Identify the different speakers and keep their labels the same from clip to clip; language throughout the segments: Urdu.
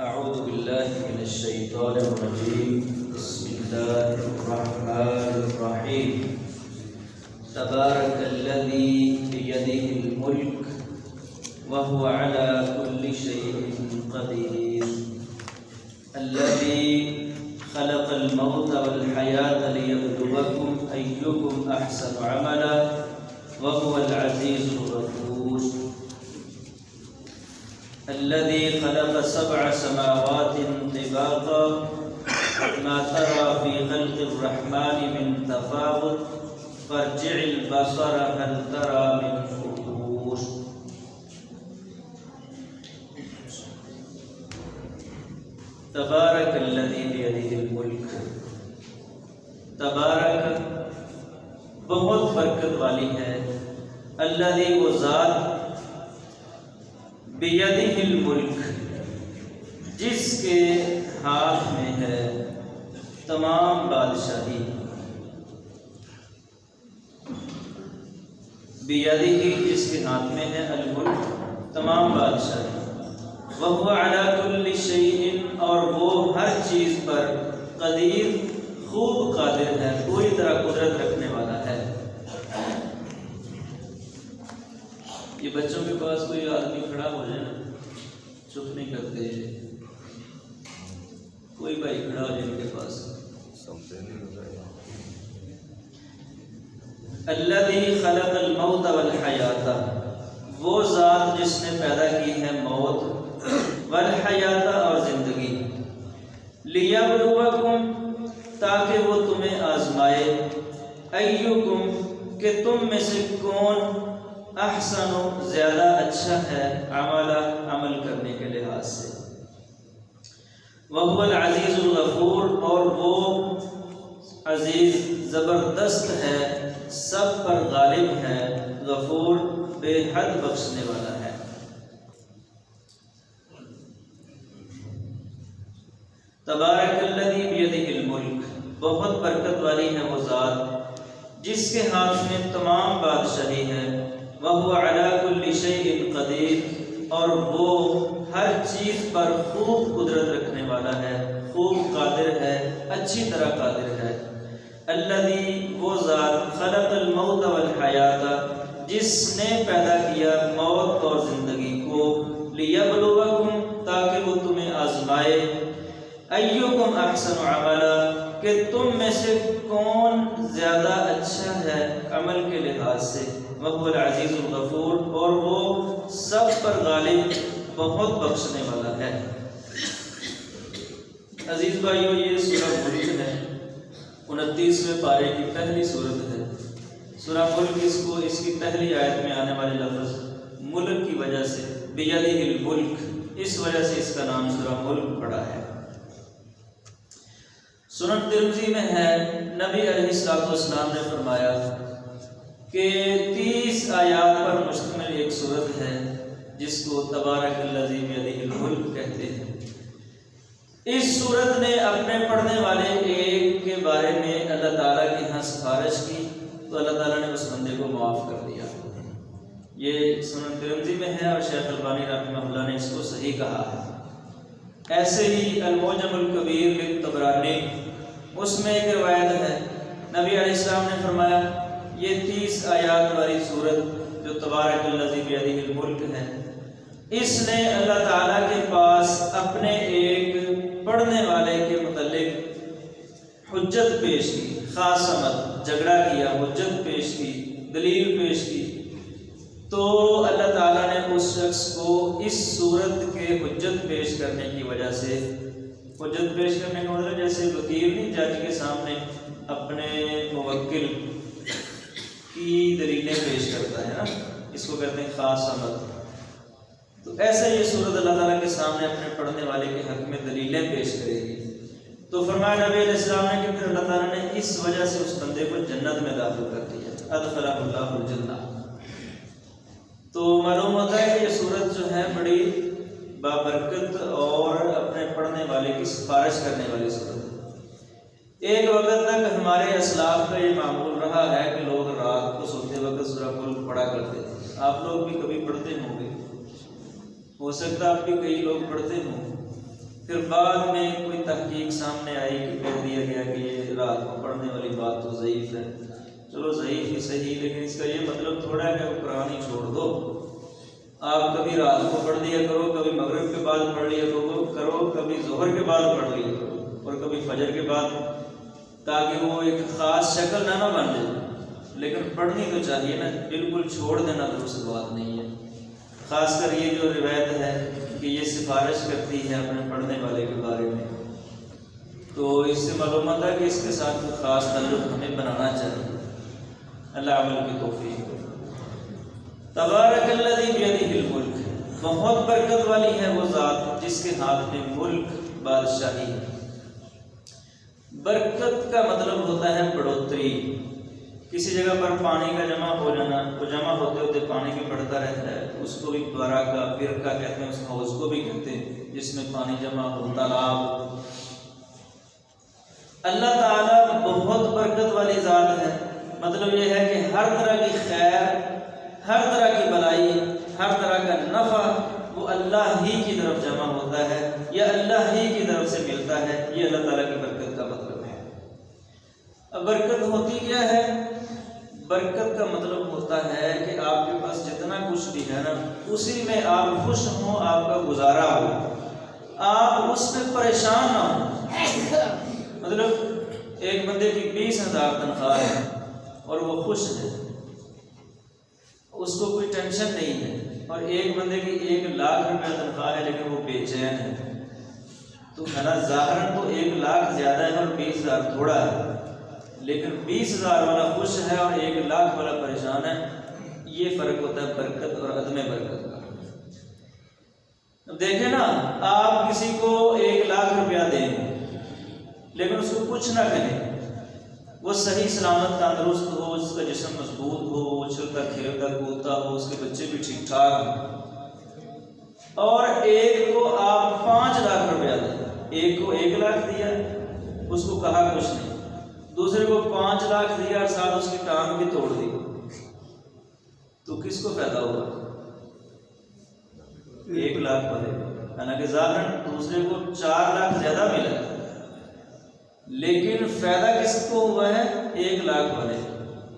Speaker 1: أعوذ بالله من الشيطان الرجيم. بسم الله الرحمن الرحيم. تبارك الذي بيده الملك وهو على كل شيء قدير. الذي خلق الموت والحياة ليبلوكم أيكم أحسن عملا وهو العزيز الغفور. الذي خلق 7 سماوات طباقا ما ترى في خلق الرحمن من تفاوت فارجع البصر هل ترى من فطور. تبارك الذي بيده الملك. تبارک بہت برکت والی ہے. الذی وہ ذات بیدہ الملک جس کے ہاتھ میں ہے تمام بادشاہی. بیدہ جس کے ہاتھ میں ہے الملک تمام بادشاہی. وہو علی کل شیء اور وہ ہر چیز پر قدیر خوب قادر ہے, پوری طرح قدرت رکھنے والا ہے. یہ بچوں کے پاس کوئی آدمی کھڑا ہو جائے نا, چپ نہیں کرتے, کوئی بھائی کھڑا ہو جائے ان کے پاس. الذی خلق الموت والحیات, وہ ذات جس نے پیدا کی ہے موت, والحیات اور زندگی, لیبلوکم تاکہ وہ تمہیں آزمائے, ایکم کہ تم میں سے کون احسن زیادہ اچھا ہے, عمل کرنے کے لحاظ سے. وہو العزیز الغفور اور وہ عزیز زبردست ہے, سب پر غالب ہے, غفور بے حد بخشنے والا ہے. تبارک الذی بیدہ الملک, بہت برکت والی ہے وہ ذات جس کے ہاتھ میں تمام بادشاہی ہے. وَهُوَ عَلَى كُلِّ شَيْءٍ قَدِيرٌ اور وہ ہر چیز پر خوب قدرت رکھنے والا ہے, خوب قادر ہے, اچھی طرح قادر ہے. الذی وہ ذات خلق الموت والحیات جس نے پیدا کیا موت اور زندگی کو, لیبلوکم تاکہ وہ تمہیں آزمائے, ایکم احسن عملا کہ تم میں سے کون زیادہ اچھا ہے عمل کے لحاظ سے. وہو العزیز الغفور اور وہ سب پر غالب بہت بخشنے والا ہے. عزیز بھائیو, یہ سورہ ملک ہے, 29ویں پارے کی پہلی سورت ہے. سورہ ملک اس کی پہلی آیت میں آنے والے لفظ ملک کی وجہ سے, بیدہ الملک, اس وجہ سے اس کا نام سورہ ملک پڑا ہے. سنن ترمذی میں ہے, نبی علیہ السلام نے فرمایا کہ 30 آیات پر مشتمل ایک سورت ہے جس کو تبارک الذی بیدہ الملک کہتے ہیں. اس سورت نے اپنے پڑھنے والے ایک کے بارے میں اللہ تعالیٰ کے ہاں سفارش کی تو اللہ تعالیٰ نے اس بندے کو معاف کر دیا. یہ سنن ترمذی میں ہے اور شیخ البانی رحمہ اللہ نے اس کو صحیح کہا ہے. ایسے ہی المعجم الکبیر للطبرانی, اس میں ایک روایت ہے, نبی علیہ السلام نے فرمایا یہ 30 آیات والی سورت جو تبارک الذی بیدہ الملک ہے, اس نے اللہ تعالیٰ کے پاس اپنے ایک پڑھنے والے کے متعلق حجت پیش کی, خاصمت جھگڑا کیا, حجت پیش کی, دلیل پیش کی. تو اللہ تعالیٰ نے اس شخص کو اس صورت کے حجت پیش کرنے کی وجہ سے, حجت پیش کرنے کا مطلب جیسے وکیل نہیں جج کے سامنے اپنے موکل کی دلیلیں پیش کرتا ہے نا, اس کو کہتے ہیں خاص عمل. تو ایسے یہ صورت اللہ تعالیٰ کے سامنے اپنے پڑھنے والے کے حق میں دلیلیں پیش کرے گی. تو فرمایا نبی علیہ السلام نے کہ پھر اللہ تعالیٰ نے اس وجہ سے اس بندے کو جنت میں داخل کر دیا, ادخلہ اللہ الجنہ. تو معلوم ہوتا ہے کہ یہ صورت جو ہے بڑی بابرکت اور اپنے پڑھنے والے کی سفارش کرنے والی صورت ہے. ایک وقت تک ہمارے اسلاف کا یہ معمول رہا ہے کہ لوگ رات کو سوتے وقت سورہ ملک پڑھا کرتے تھے. آپ لوگ بھی کبھی پڑھتے ہوں گے, ہو سکتا ہے آپ بھی کئی لوگ پڑھتے ہوں. پھر بعد میں کوئی تحقیق سامنے آئی کہ کہہ دیا گیا کہ یہ رات کو پڑھنے والی بات تو ضعیف ہے. چلو ضعیف ہی صحیح، لیکن اس کا یہ مطلب تھوڑا ہے کہ قرآن ہی چھوڑ دو. آپ کبھی رات کو پڑھ لیا کرو، کبھی مغرب کے بعد پڑھ لیا کرو، کبھی ظہر کے بعد پڑھ لیا کرو، اور کبھی فجر کے بعد، تاکہ وہ ایک خاص شکل نہ بن جائے. لیکن پڑھنی تو چاہیے نا، بالکل چھوڑ دینا درست بات نہیں ہے. خاص کر یہ جو روایت ہے کہ یہ سفارش کرتی ہے اپنے پڑھنے والے کے بارے میں، تو اس سے معلوم ہوتا ہے کہ اس کے ساتھ کوئی خاص تعلق ہمیں بنانا چاہیے. اللہ عمل کی توفیق. تبارک الذی بیدہ الملک، بہت برکت والی ہے وہ ذات جس کے ہاتھ میں ملک، بادشاہی. برکت کا مطلب ہوتا ہے بڑھوتری. کسی جگہ پر پانی کا جمع ہو جانا، تو جمع ہوتے ہوتے پانی بھی بڑھتا رہتا ہے، اس کو بھی برکہ، برکہ کہتے ہیں، اس حوض کو بھی کہتے ہیں جس میں پانی جمع ہو، تالاب. اللہ تعالیٰ بہت برکت والی ذات ہے. مطلب یہ ہے کہ ہر طرح کی خیر، ہر طرح کی بلائی، ہر طرح کا نفع وہ اللہ ہی کی طرف جمع ہوتا ہے یا اللہ ہی کی طرف سے ملتا ہے. یہ اللہ تعالیٰ کی برکت کا مطلب ہے. اب برکت ہوتی کیا ہے؟ برکت کا مطلب ہوتا ہے کہ آپ کے پاس جتنا کچھ بھی ہے نا، اسی میں آپ خوش ہوں، آپ کا گزارا ہو، آپ اس میں پریشان نہ ہوں. مطلب ایک بندے کی 20,000 تنخواہ ہے اور وہ خوش ہے، اس کو کوئی ٹینشن نہیں ہے. اور ایک بندے کی 1,00,000 روپے تنخواہ ہے لیکن وہ بے چین ہے. تو ظاہراً تو 1,00,000 زیادہ ہے اور 20,000 تھوڑا ہے، لیکن 20,000 والا خوش ہے اور 1,00,000 والا پریشان ہے. یہ فرق ہوتا ہے برکت اور عدم برکت کا. دیکھیں نا، آپ کسی کو 1,00,000 روپیہ دیں لیکن اس کو کچھ نہ کہیں، وہ صحیح سلامت تندرست ہو، اس کا جسم مضبوط ہو، وہ چلتا کھیلتا کودتا ہو، اس کے بچے بھی ٹھیک ٹھاک ہوں، اور ایک کو آپ 5,00,000 روپیہ دیں. ایک کو 1,00,000 دیا، اس کو کہا کچھ نہیں، دوسرے کو 5,00,000 دیا اور ساتھ اس کی ٹانگ بھی توڑ دی، تو کس کو فائدہ ہوگا؟ 1,00,000 والے. حالانکہ ظاہراً دوسرے کو 4,00,000 زیادہ ملا، لیکن فائدہ کس کو ہوا ہے؟ 1,00,000 والے.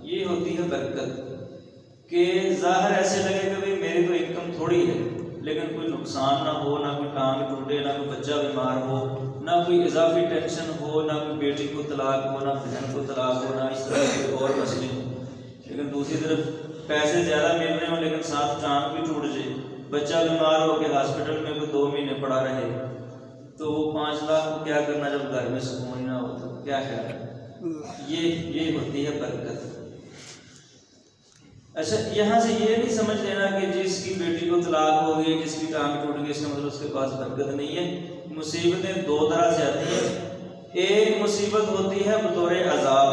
Speaker 1: یہ ہوتی ہے برکت کہ ظاہر ایسے لگے کہ بھئی میری تو انکم تھوڑی ہے، لیکن کوئی نقصان نہ ہو، نہ کوئی ٹانگ ٹوٹے، نہ کوئی بچہ بیمار ہو، نہ کوئی اضافی ٹینشن ہو، نہ کوئی بیٹی کو طلاق ہو، نہ بہن کو طلاق ہو، نہ اس طرح کے اور مسئلے ہوں. لیکن دوسری طرف پیسے زیادہ مل رہے ہوں لیکن ساتھ ٹانگ بھی ٹوٹ جائے، بچہ بیمار ہو کے ہاسپٹل میں کوئی 2 مہینے پڑا رہے، تو وہ 5,00,000 کو کیا کرنا جب گھر میں سکون نہ ہو؟ تو کیا خیال ہے؟ یہ ہوتی ہے برکت. اچھا، یہاں سے یہ نہیں سمجھ لینا کہ جس کی بیٹی کو طلاق ہو گئی، جس کی ٹانگ ٹوٹ گئی، اس کا مطلب اس کے پاس برکت نہیں ہے. مصیبتیں 2 طرح سے آتی ہیں. ایک مصیبت ہوتی ہے بطور عذاب،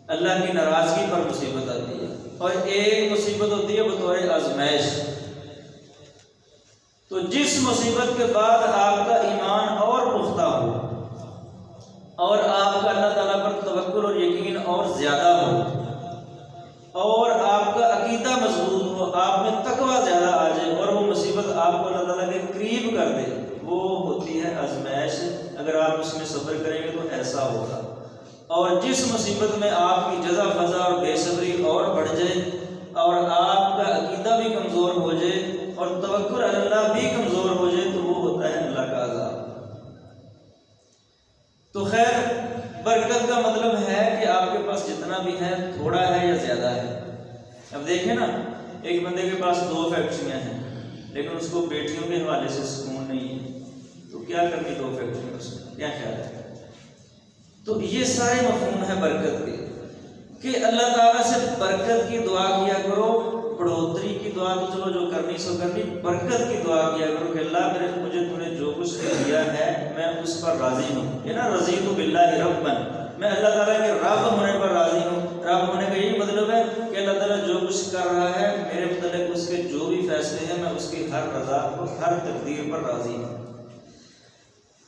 Speaker 1: اللہ کی ناراضگی پر مصیبت آتی ہے، اور ایک مصیبت ہوتی ہے بطور آزمائش. تو جس مصیبت کے بعد آپ کا ایمان اور پختہ ہو اور آپ کا اللہ تعالیٰ پر توکل اور یقین اور زیادہ ہو اور آپ کا عقیدہ مضبوط ہو، آپ میں تقویٰ زیادہ آ جائے اور وہ مصیبت آپ کو اللہ تعالیٰ کے قریب کر دے، وہ ہوتی ہے آزمائش. اگر آپ اس میں صبر کریں گے تو ایسا ہوگا. اور جس مصیبت میں آپ کی جزا فضا اور بے صبری اور بڑھ جائے اور آپ کا عقیدہ بھی کمزور ہو جائے اور توکل علی اللہ بھی کمزور ہو جائے، تو وہ ہوتا ہے اللہ کا عذاب. تو خیر، برکت کا مطلب ہے کہ آپ کے پاس جتنا بھی ہے تھوڑا ہے یا زیادہ ہے. اب دیکھیں نا، ایک بندے کے پاس 2 فیکٹریاں ہیں لیکن اس کو بیٹیوں کے حوالے سے سکون نہیں ہے، تو کیا کرنی 2 فیکٹریاں؟ اس کا کیا خیال ہے؟ تو یہ سارے مفہوم ہیں برکت کے کہ اللہ تعالیٰ سے برکت کی دعا کیا کرو. بڑھوتری کی دعا تو چلو جو کرنی سو کرنی، برکت کی دعا کیا کرو کہ اللہ مجھے تم نے جو کچھ دیا ہے میں اس پر راضی ہوں. یہ نا رضیت باللہ ربا، میں اللہ تعالیٰ کے رب ہونے پر راضی ہوں. رب ہونے کا یہی مطلب ہے کہ اللہ تعالیٰ جو کچھ کر رہا ہے میرے متعلق، اس کے جو بھی فیصلے ہیں میں اس کی ہر رضا اور ہر تقدیر پر راضی ہوں.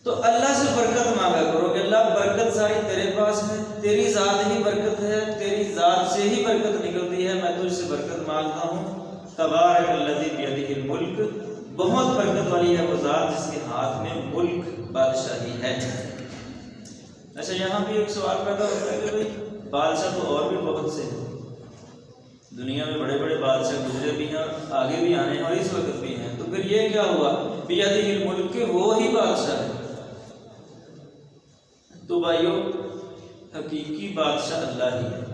Speaker 1: تو اللہ سے برکت مانگا کرو کہ اللہ برکت ساری تیرے پاس ہے، تیری ذات ہی برکت ہے، تیری ذات سے ہی برکت نکلتی ہے، میں تجھ سے برکت مانگتا ہوں. تبارک الذی بیدہ الملک بہت برکت والی ہے وہ ذات جس کے ہاتھ میں ملک بادشاہی ہے۔ اچھا یہاں بھی ایک سوال پیدا ہوتا ہے کہ بھائی بادشاہ تو اور بھی بہت سے ہیں، دنیا میں بڑے بڑے بادشاہ گزرے بھی ہیں، آگے بھی آنے ہیں اور اس وقت بھی ہیں، تو پھر یہ کیا ہوا بیدہ الملک کے وہ ہی بادشاہ ہے؟ تو بھائیو حقیقی بادشاہ اللہ ہی ہے۔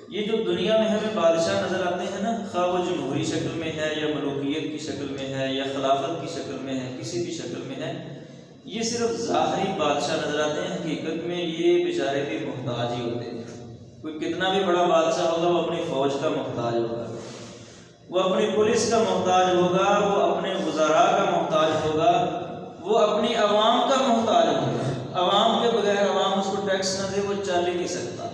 Speaker 1: یہ جو دنیا میں ہمیں بادشاہ نظر آتے ہیں نا، خواہ وہ جمہوری شکل میں ہے یا ملوکیت کی شکل میں ہے یا خلافت کی شکل میں ہے، کسی بھی شکل میں ہے، یہ صرف ظاہری بادشاہ نظر آتے ہیں، حقیقت میں یہ بیچارے بھی محتاج ہی ہوتے ہیں۔ کوئی کتنا بھی بڑا بادشاہ ہوگا وہ اپنی فوج کا محتاج ہوگا، وہ اپنی پولیس کا محتاج ہوگا، وہ اپنے وزراء کا محتاج ہوگا، وہ اپنی عوام کا محتاج ہوگا۔ عوام کے بغیر عوام اس کو ٹیکس نہ دے وہ چل ہی نہیں سکتا،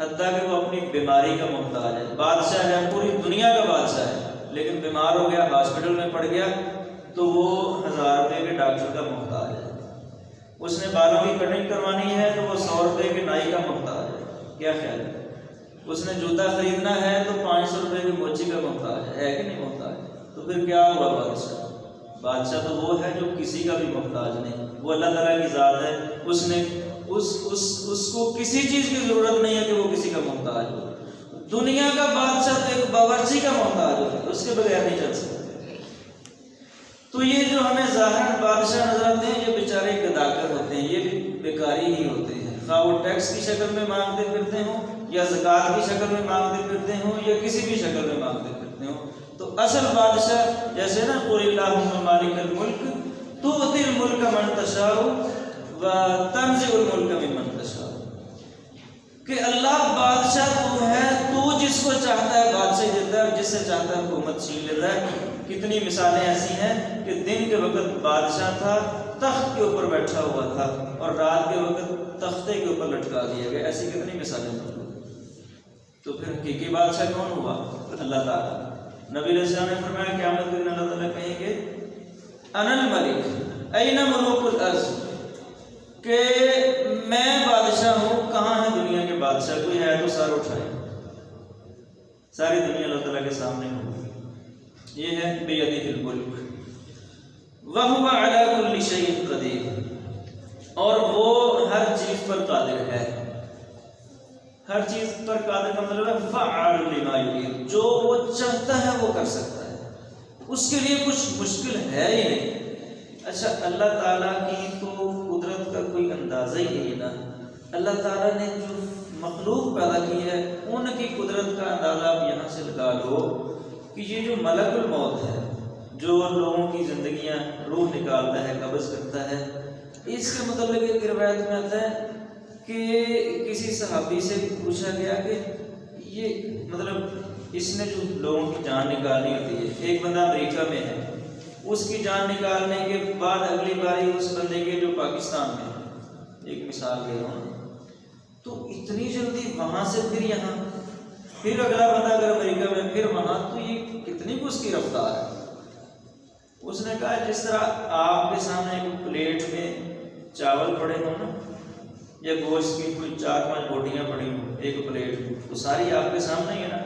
Speaker 1: حتیٰ کہ وہ اپنی بیماری کا محتاج ہے۔ بادشاہ ہے، پوری دنیا کا بادشاہ ہے، لیکن بیمار ہو گیا، ہاسپٹل میں پڑ گیا تو وہ 1000 روپے کے ڈاکٹر کا محتاج ہے۔ اس نے بالوں کی کٹنگ کروانی ہے تو وہ 100 روپے کے نائی کا محتاج ہے۔ کیا خیال ہے؟ اس نے جوتا خریدنا ہے تو 500 روپے کی موچی کا محتاج ہے کہ نہیں محتاج؟ تو پھر کیا ہوا بادشاہ؟ بادشاہ تو وہ ہے جو کسی کا بھی محتاج نہیں، وہ اللہ تعالیٰ کی ذات ہے، اس نے اس کو کسی چیز کی ضرورت نہیں ہے کہ وہ کسی کا محتاج ہو۔ دنیا کا بادشاہ تو ایک باورچی کا محتاج ہوتا ہے، اس کے بغیر نہیں چل سکتا۔ تو یہ جو ہمیں ظاہر بادشاہ نظر آتے ہیں یہ بیچارے گداکر ہوتے ہیں، یہ بھی بیکاری ہی ہوتے ہیں، خواہ وہ ٹیکس کی شکل میں مانگتے پھرتے ہوں یا زکوٰۃ کی شکل میں مانگتے پھرتے ہوں یا کسی بھی شکل میں مانگتے پھرتے ہوں۔ تو اصل بادشاہ جیسے نا قل اللہم مالک الملک تؤتی الملک من تشاء وتنزع الملک ممن تشاء، کہ اللہ بادشاہ تو ہے، تو جس کو چاہتا ہے بادشاہی دیتا ہے، جس سے چاہتا ہے حکومت چھین لیتا ہے۔ کتنی مثالیں ایسی ہیں کہ دن کے وقت بادشاہ تھا، تخت کے اوپر بیٹھا ہوا تھا، اور رات کے وقت تختے کے اوپر لٹکا دیا گیا، ایسی کتنی مثالیں موجود۔ تو پھر حقیقی بادشاہ کون ہوا؟ اللہ تعالیٰ۔ نبی علیہ السلام نے فرمایا قیامت کے دن اللہ تعالیٰ کہیں گے انا الملک این ملوک الارض، کہ میں بادشاہ ہوں، کہاں ہے دنیا کے بادشاہ؟ کوئی ہے تو سر اٹھائے، ساری دنیا اللہ تعالیٰ کے سامنے ہوگی۔ یہ ہے بیدہ الملک وہو علی کل شیء قدیر، اور وہ ہر چیز پر قادر ہے۔ ہر چیز پر قادر کا مطلب ہے فعال لما یرید، جو وہ چاہتا ہے وہ کر سکتا ہے، اس کے لیے کچھ مشکل ہے ہی نہیں۔ اچھا اللہ تعالیٰ کی تو قدرت کا کوئی اندازہ ہی نہیں نا، اللہ تعالیٰ نے جو مخلوق پیدا کی ہے ان کی قدرت کا اندازہ آپ یہاں سے لگا لو کہ یہ جو ملک الموت ہے جو لوگوں کی زندگیاں روح نکالتا ہے، قبض کرتا ہے، اس کے متعلق ایک روایت میں آتا ہے کہ کسی صحابی سے پوچھا گیا کہ یہ مطلب اس نے جو لوگوں کی جان نکالنی ہوتی ہے، ایک بندہ امریکہ میں ہے، اس کی جان نکالنے کے بعد اگلی باری اس بندے کے جو پاکستان میں ہے، ایک مثال دے رہا ہوں، تو اتنی جلدی وہاں سے پھر یہاں، پھر اگلا بندہ اگر امریکہ میں پھر وہاں، تو یہ کتنی اس کی رفتار ہے۔ اس نے کہا جس طرح آپ کے سامنے ایک پلیٹ میں چاول پڑے ہوں نا، یا گوشت کی کوئی 4-5 بوٹیاں پڑی ہوں ایک پلیٹ میں، تو ساری آپ کے سامنے ہی ہے نا،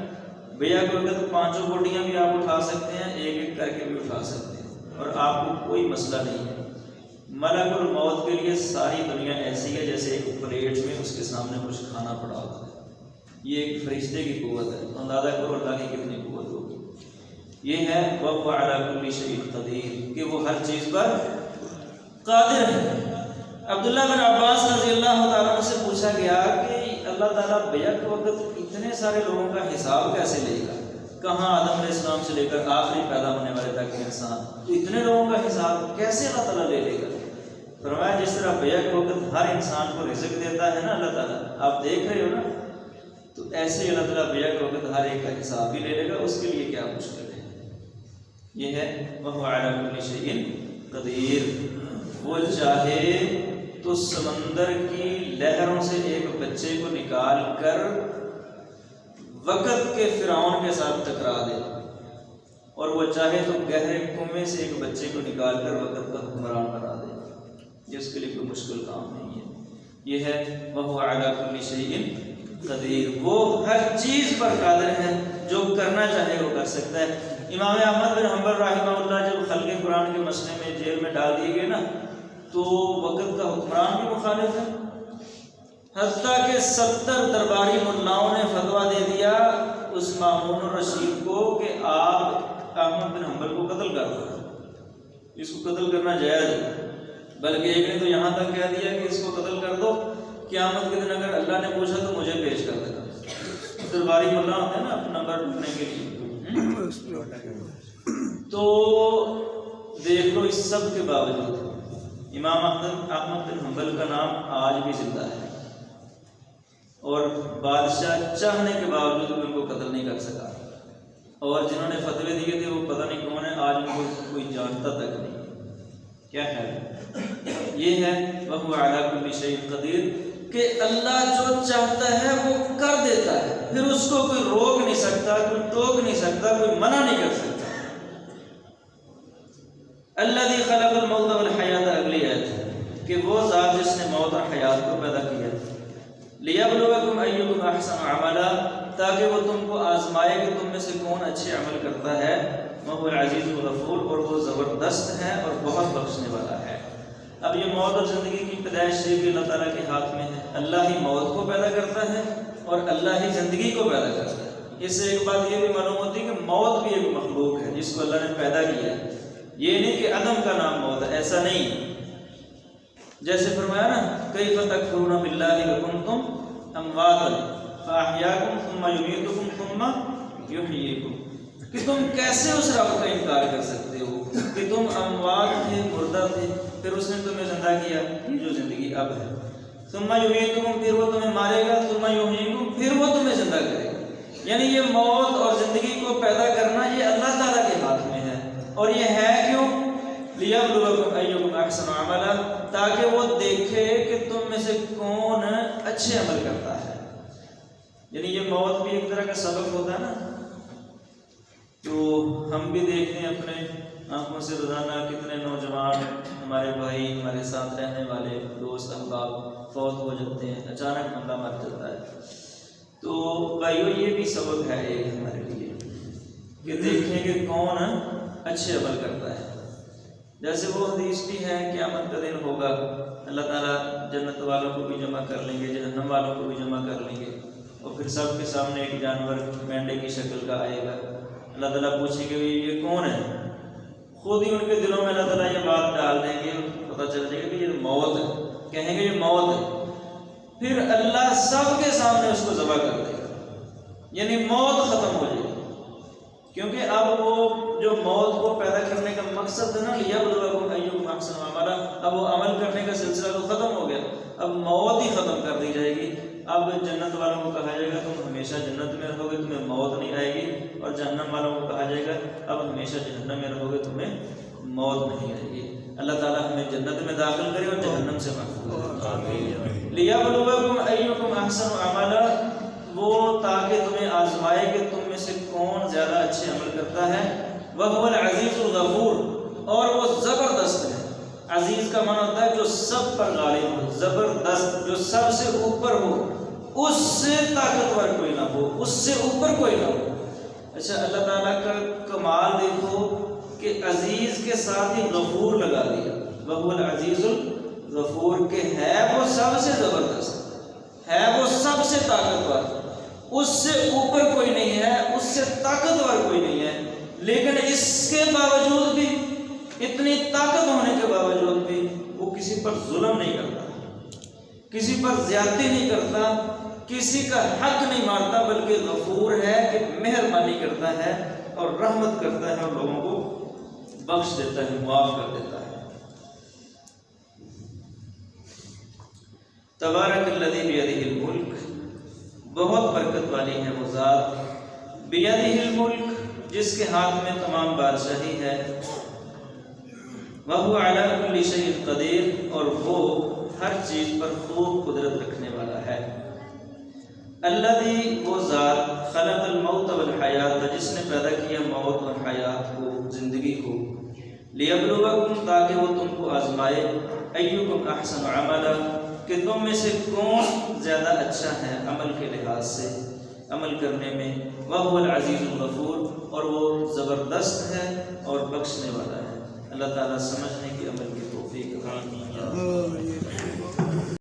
Speaker 1: بھیا کو اگر 5 بوٹیاں بھی آپ اٹھا سکتے ہیں، ایک ایک کر کے بھی اٹھا سکتے ہیں، اور آپ کو کوئی مسئلہ نہیں ہے۔ ملک الموت کے لیے ساری دنیا ایسی ہے جیسے ایک پلیٹ میں اس کے سامنے کچھ کھانا پڑا ہوتا ہے، یہ ایک فرشتے کی قوت ہے، تو اندازہ کرو اللہ کی کتنی قوت ہوگی۔ یہ ہے وَهُوَ عَلَى كُلِّ شَيْءٍ قَدِيرٌ، کہ وہ ہر چیز پر قادر ہے۔ عبداللہ بن عباس رضی اللہ تعالیٰ عنہ سے پوچھا گیا کہ اللہ تعالیٰ بیعت کے وقت اتنے سارے لوگوں کا حساب کیسے لے گا؟ کہاں آدم علیہ السلام سے لے کر آخری پیدا ہونے والے تک انسان، تو اتنے لوگوں کا حساب کیسے اللہ تعالیٰ لے لے گا؟ فرمایا جس طرح بیعت کے وقت ہر انسان کو رزق دیتا ہے نا اللہ تعالیٰ، آپ دیکھ رہے ہو نا، تو ایسے ہی اللہ تعالیٰ بیعت کے وقت ہر ایک کا حساب بھی لے لے گا، اس کے لیے کیا مشکل ہے۔ یہ ہے وَهُوَ عَلَى كُلِّ شَيْءٍ قَدِيرٌ، وہ چاہے تو سمندر کی لہروں سے ایک بچے کو نکال کر وقت کے فرعون کے ساتھ ٹکرا دے، اور وہ چاہے تو گہرے کنویں سے ایک بچے کو نکال کر وقت کا حکمران بنا دے، جس کے لیے کوئی مشکل کام نہیں ہے۔ یہ ہے وَهُوَ عَلَى كُلِّ شَيْءٍ قَدِيرٌ، وہ ہر چیز پر قادر ہے، جو کرنا چاہے وہ کر سکتا ہے۔ امام احمد بن حنبل رحمہ اللہ جب خلق قرآن کے مسئلے میں جیل میں ڈال دیے گئے نا تو وقت کا حکمران بھی مخالف ہے، حتیٰ کہ 70 درباری ملاؤں نے فتویٰ دے دیا اس مامون الرشید کو کہ آپ احمد بن حنبل کو قتل کر دو، اس کو قتل کرنا جائز ہے، بلکہ ایک نے تو یہاں تک کہہ دیا کہ اس کو قتل کر دو، قیامت کے دن اگر اللہ نے پوچھا تو مجھے پیش کر دینا۔ درباری ملا ہوتے ہیں نا اپنا نمبر ڈھونڈنے کے لیے۔ تو دیکھ لو اس سب کے باوجود امام احمد بن حنبل کا نام آج بھی زندہ ہے، اور بادشاہ چاہنے کے باوجود بھی ان کو قتل نہیں کر سکا، اور جنہوں نے فتوے دیے تھے وہ پتہ نہیں کون ہے، آج ان کو کوئی جانتا تک نہیں۔ کیا ہے یہ ہے وَهُوَ عَلَىٰ كُلِّ شَيْءٍ قَدِيرٌ کہ اللہ جو چاہتا ہے وہ کر دیتا ہے، پھر اس کو کوئی روک نہیں سکتا، کوئی ٹوک نہیں سکتا، کوئی منع نہیں کر سکتا۔ الذی خلق الموت والحیات، اگلی آیت کہ وہ ذات جس نے موت اور حیات کو پیدا کیا، لیبلوکم ایکم احسن عملا، تاکہ وہ تم کو آزمائے کہ تم میں سے کون اچھے عمل کرتا ہے، وہو العزیز الغفور، اور وہ زبردست ہے اور بہت بخشنے والا ہے۔ اب یہ موت اور زندگی کی پیدائش بھی اللہ تعالیٰ کے ہاتھ میں ہے، اللہ ہی موت کو پیدا کرتا ہے اور اللہ ہی زندگی کو پیدا کرتا ہے۔ اس سے ایک بات یہ بھی معلوم ہوتی ہے کہ موت بھی ایک مخلوق ہے جس کو اللہ نے پیدا کیا ہے، یہ نہیں کہ عدم کا نام موت ہے، ایسا نہیں۔ جیسے فرمایا نا کیف تکفرون باللہ وکنتم امواتا فاحیاکم ثم یمیتکم ثم یحییکم، کہ تم کیسے اس رب کا انکار کر سکتے ہو کہ تم اموات تھے، مردہ تھے، پھر اس نے تمہیں زندہ کیا، یہ جو زندگی اب ہے، ثم یمیتکم، پھر وہ تمہیں مارے گا، ثم یحییکم، پھر وہ تمہیں زندہ کرے گا۔ یعنی یہ موت اور زندگی کو پیدا کرنا یہ اللہ تعالیٰ کے ہاتھ میں ہے، اور یہ ہے کیوں؟ لیبلوکم ایکم احسن عملا، تاکہ وہ دیکھے کہ تم میں سے کون اچھے عمل کرتا ہے۔ یعنی یہ موت بھی ایک طرح کا سبق ہوتا ہے نا، تو ہم بھی دیکھتے ہیں اپنے آنکھوں سے روزانہ کتنے نوجوان ہمارے بھائی، ہمارے ساتھ رہنے والے دوست احباب فوت ہو جاتے ہیں، اچانک بندہ مر جاتا ہے۔ تو بھائیو یہ بھی سبق ہے ایک ہمارے لیے کہ دیکھیں کہ کون اچھے عمل کرتا ہے۔ جیسے وہ حدیث بھی ہے قیامت کا دن ہوگا، اللہ تعالیٰ جنت والوں کو بھی جمع کر لیں گے، جہنم والوں کو بھی جمع کر لیں گے، اور پھر سب کے سامنے ایک جانور مینڈے کی شکل کا آئے گا۔ اللہ تعالیٰ پوچھیں گے یہ کون ہے؟ خود ہی ان کے دلوں میں اللہ تعالیٰ یہ بات ڈال دیں گے، پتہ چل جائے گا کہ یہ موت ہے، کہیں گے یہ موت ہے۔ پھر اللہ سب کے سامنے اس کو ذبح کر دے گا، یعنی موت ختم ہو جائے گی، کیونکہ اب وہ جو موت کو پیدا کرنے کا مقصد ہے نا لیبلوکم ایکم احسن عملا، اب وہ عمل کرنے کا سلسلہ تو ختم ہو گیا، اب موت ہی ختم کر دی جائے گی۔ اب جنت والوں کو کہا جائے گا تم ہمیشہ جنت میں رہو گے، تمہیں موت نہیں آئے گی، اور جہنم والوں کو کہا جائے گا اب ہمیشہ جہنم میں رہو گے، تمہیں موت نہیں آئے گی۔ اللہ تعالیٰ ہمیں جنت میں داخل کرے اور جہنم سے محفوظ کرے۔ لیبلوکم ایکم احسن عملا، وہ تاکہ تمہیں آزمائے کہ تم میں سے کون زیادہ اچھے عمل کرتا ہے، وَهُوَ الْعَزِيزُ الْغَفُورُ، اور وہ زبردست ہے۔ عزیز کا معنی ہوتا ہے جو سب پر غالب ہو، زبردست جو سب سے اوپر ہو، اس سے طاقتور کوئی نہ ہو، اس سے اوپر کوئی نہ ہو۔ اچھا اللہ تعالیٰ کا کمال دیکھو کہ عزیز کے ساتھ ہی غفور لگا دیا، وَهُوَ الْعَزِيزُ الْغَفُورُ، کہ ہے وہ سب سے زبردست، ہے وہ سب سے طاقتور، اس سے اوپر کوئی نہیں ہے، اس سے طاقتور کوئی نہیں ہے، لیکن اس کے باوجود بھی، اتنی طاقت ہونے کے باوجود بھی وہ کسی پر ظلم نہیں کرتا، کسی پر زیادتی نہیں کرتا، کسی کا حق نہیں مارتا، بلکہ غفور ہے کہ مہربانی کرتا ہے اور رحمت کرتا ہے اور لوگوں کو بخش دیتا ہے، معاف کر دیتا ہے۔ تبارک الذی بیدہ الملک، بہت برکت والی ہے وہ ذات، بیدہ الملک، جس کے ہاتھ میں تمام بادشاہی ہے، وَهُوَ عَلَىٰ كُلِّ شَيْءٍ قَدِيرٌ، اور وہ ہر چیز پر خوب قدرت رکھنے والا ہے۔ الذی، وہ ذات، خلق الموت والحیات، جس نے پیدا کیا موت اور حیات کو، زندگی کو، لیبلوکم، تاکہ وہ تم کو آزمائے، ایکم احسن عملا، کہ تم میں سے کون زیادہ اچھا ہے عمل کے لحاظ سے، عمل کرنے میں، وَهُوَ الْعَزِيزُ الْغَفُورُ، اور وہ زبردست ہے اور بخشنے والا ہے۔ اللہ تعالیٰ سمجھنے کی عمل کی توفیق عطا فرمائے۔